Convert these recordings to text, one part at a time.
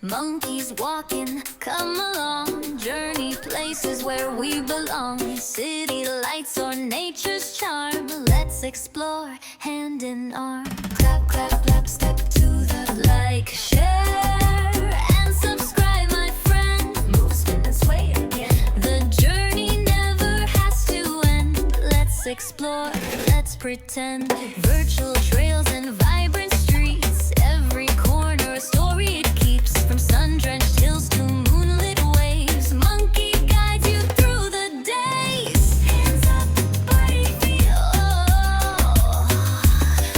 Monkeys walking, come along. Journey places where we belong. City lights or nature's charm. Let's explore hand in arm. Clap, clap, clap, step to the like, share, and subscribe, my friend. Move, spin, and sway again. The journey never has to end. Let's explore, let's pretend. Virtual trails and vibrant streets. Every corner a story it keeps. From sun-drenched hills to moonlit waves, Munky guides you through the days. Hands up, party feel.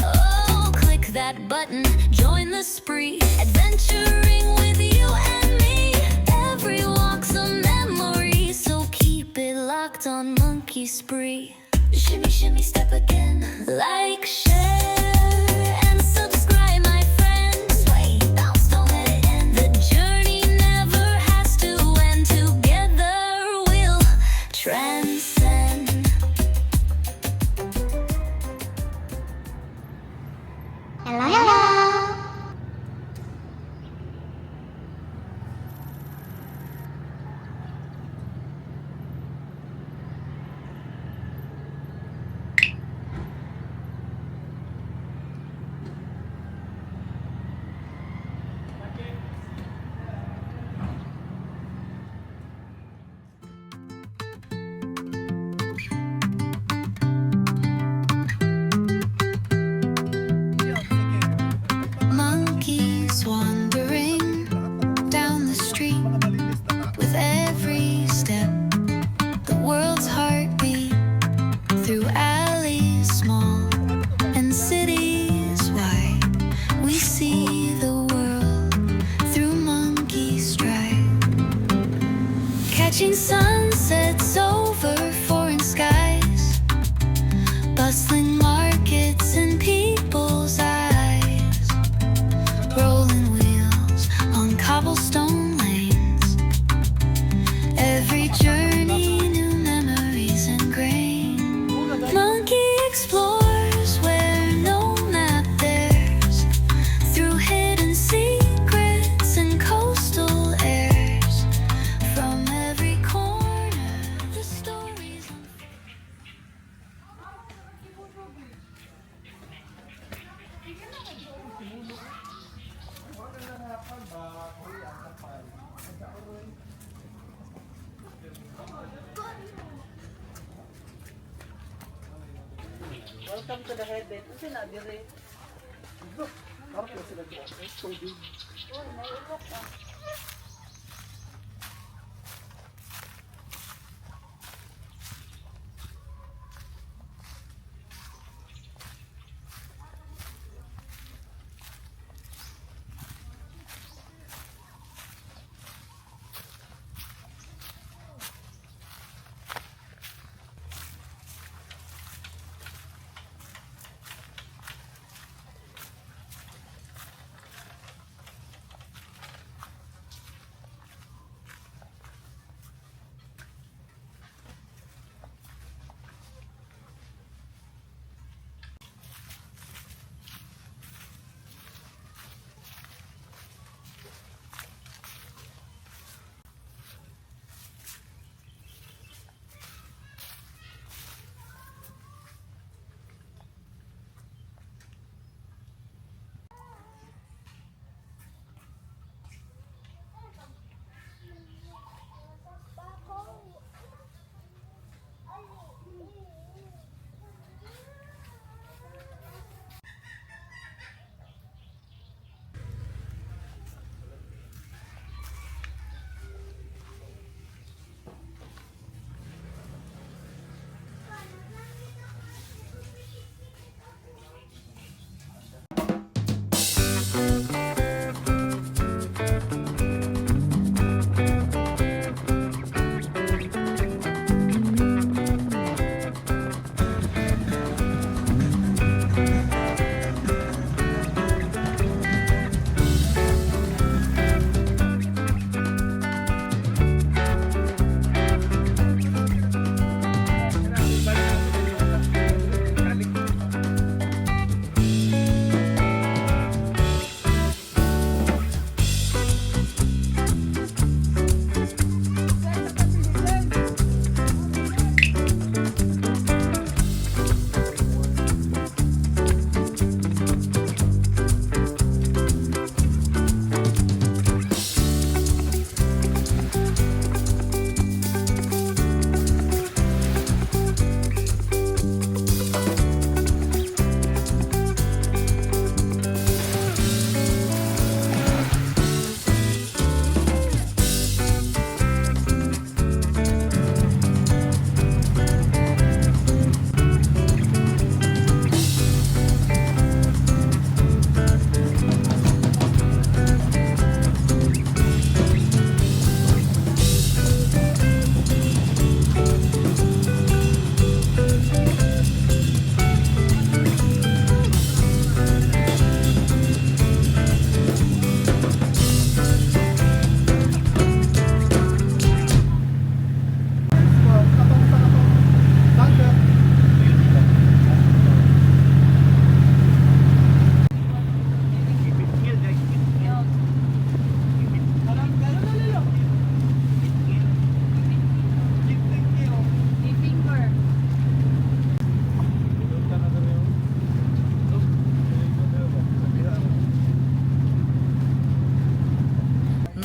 Oh, click that button, join the spree. Adventuring with you and me. Every walk's a memory, so keep it locked on Munky Spree. Shimmy, shimmy, step again. Like, share, and subscribe, my friend. Sway, bounce, don't let it end. The journey never has to end. Together we'll transcend. Hello, hello. Monkeys wandering down the street. With every step, the world's heartbeat. Through alleys small and cities wide, we see the world through monkey stride. Catching sunsets over foreign skies. Bustling markets in people's eyes. Rolling wheels on cobblestone lanes. Every journey, new memories ingrained. Munky explores where no map dares. Through hidden secrets and coastal airs. From every corner, the stories Welcome to the heaven. Ano sila, dire? Harap na sila dito. Tubig. Oh, may ulok ah.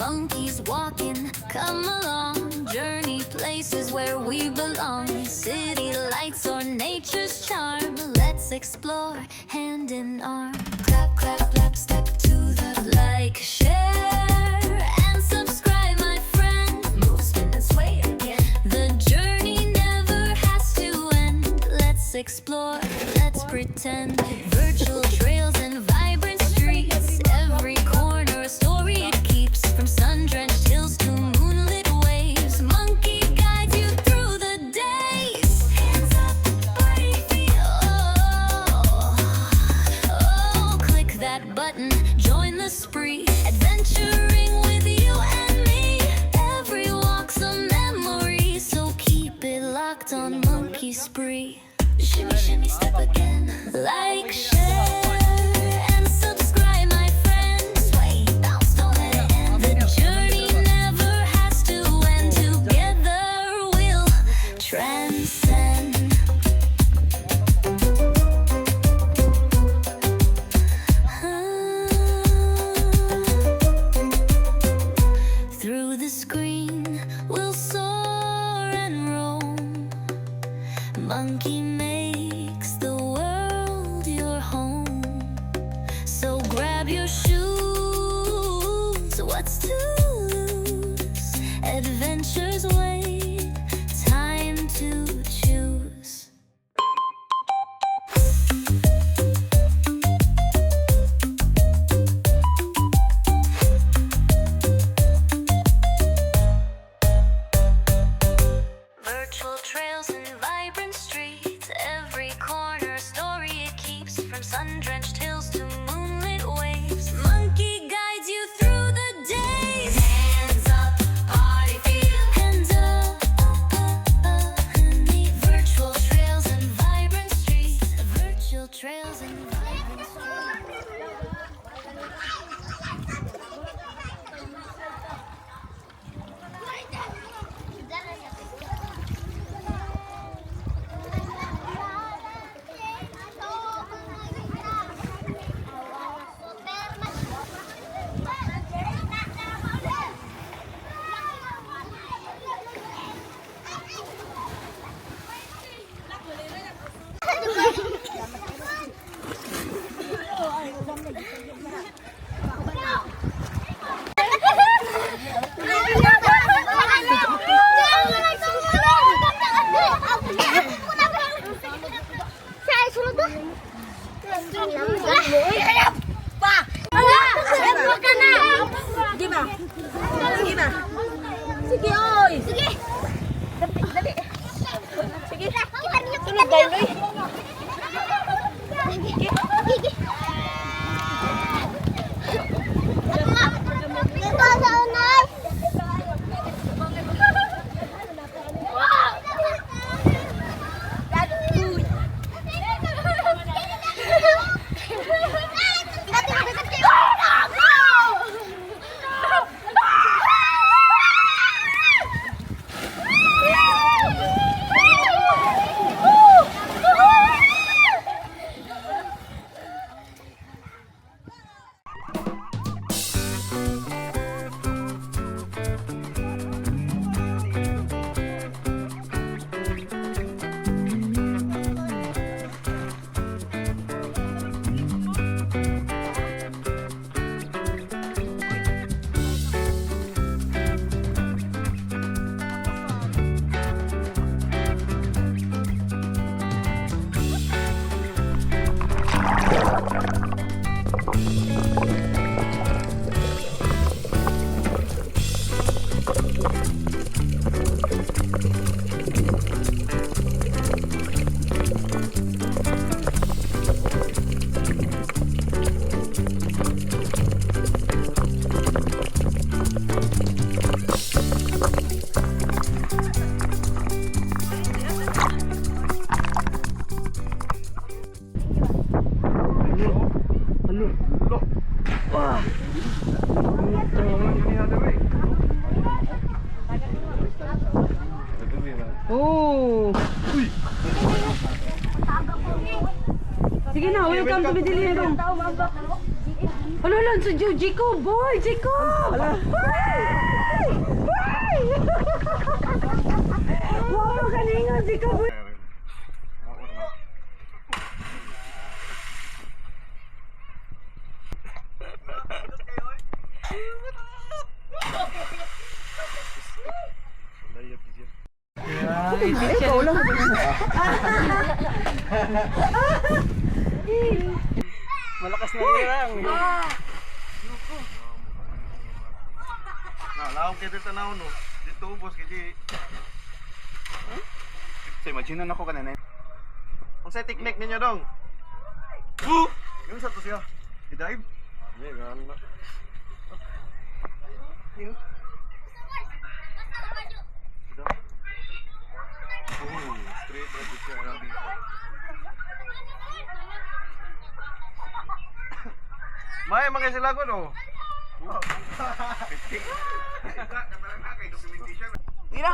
monkeys walking, come along. Journey places where we belong. City lights or nature's charm. Let's explore hand in arm. Clap, clap, clap, step to the like, share, and subscribe, my friend. Move, spin, and sway again. The journey never has to end. Let's explore, let's pretend. Virtual trails and vibrant streets. Every corner a story it keeps. From sun-drenched hills to moonlit waves. Monkey guides you through the days. Hands up, party feel. Oh, click that button, join the spree. Adventuring with you and me. Every walk's a memory, so keep it locked on Monkey Spree. Shimmy, shimmy, step again. Like, share, and subscribe, my friend. Sway, bounce, don't let it end. The journey never has to end. Together we'll transcend. Through the screen we'll soar and roam. Monkey makes the world your home. So grab your shoes, what's to lose? Adventures wait, time to choose. Virtual trails and vibrant streets. Every corner a story it keeps. From sun-drenched hills to moonlit waves. Monkey guides you through the days. Hands up, party feel. Hands up, and the virtual trails and vibrant streets. Virtual trails and vibrant streets. Oh. Sige na, welcome to Medellin. Hala lang sa Jacob, boy! Jacob! Hala. Ay! Ay! Wapo kaningon, Jacob! Ikaw lang. Malakas na lang. Laom kayo dito na uno. Dito ubos kayo. So imagine na ako kanina. Kung sa technique ninyo dong. Yung sa to siya. I-dive. Hindi, gano'n na. Straight na siya. May mga sila ko no. Tira.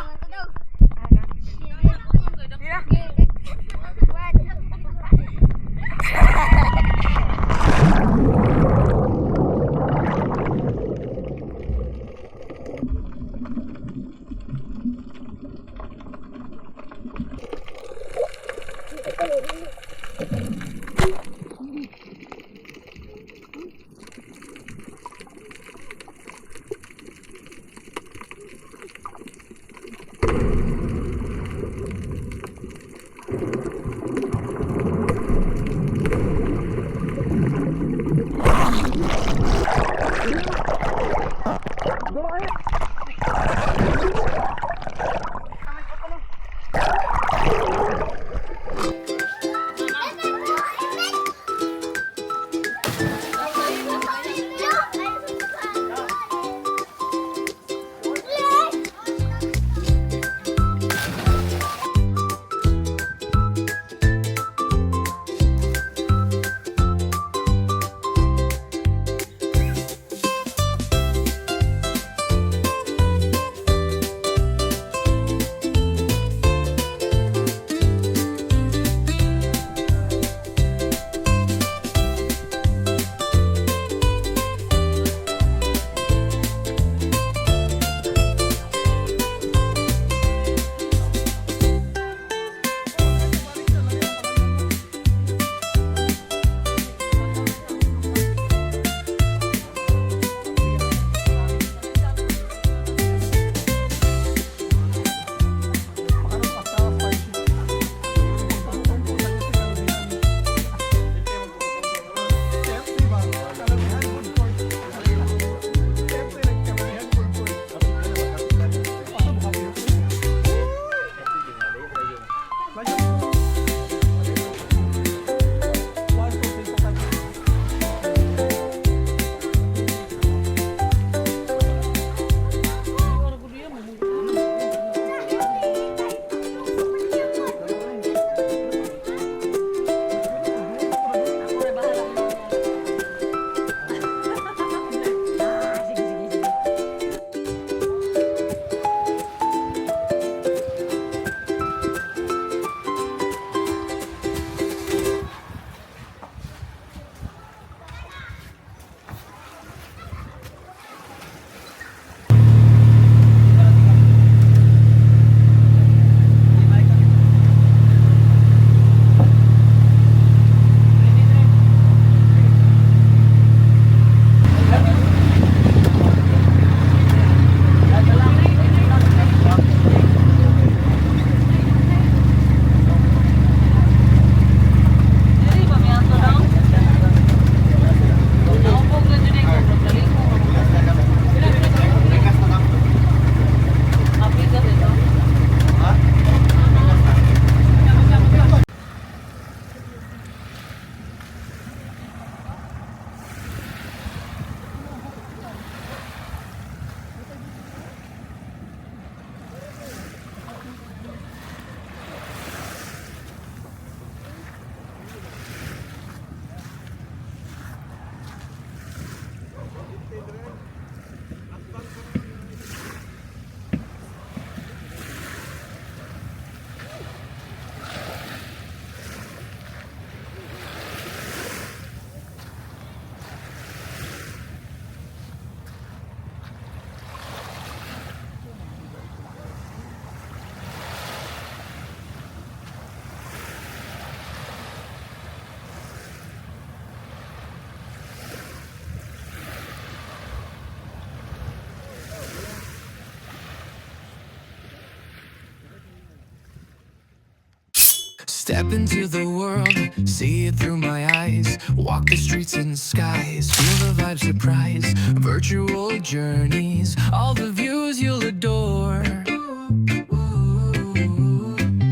Step into the world, see it through my eyes. Walk the streets and skies, feel the vibe, surprise. Virtual journeys, all the views you'll adore.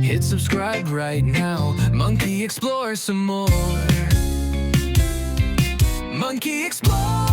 Hit subscribe right now, Munky explore some more. Munky explore.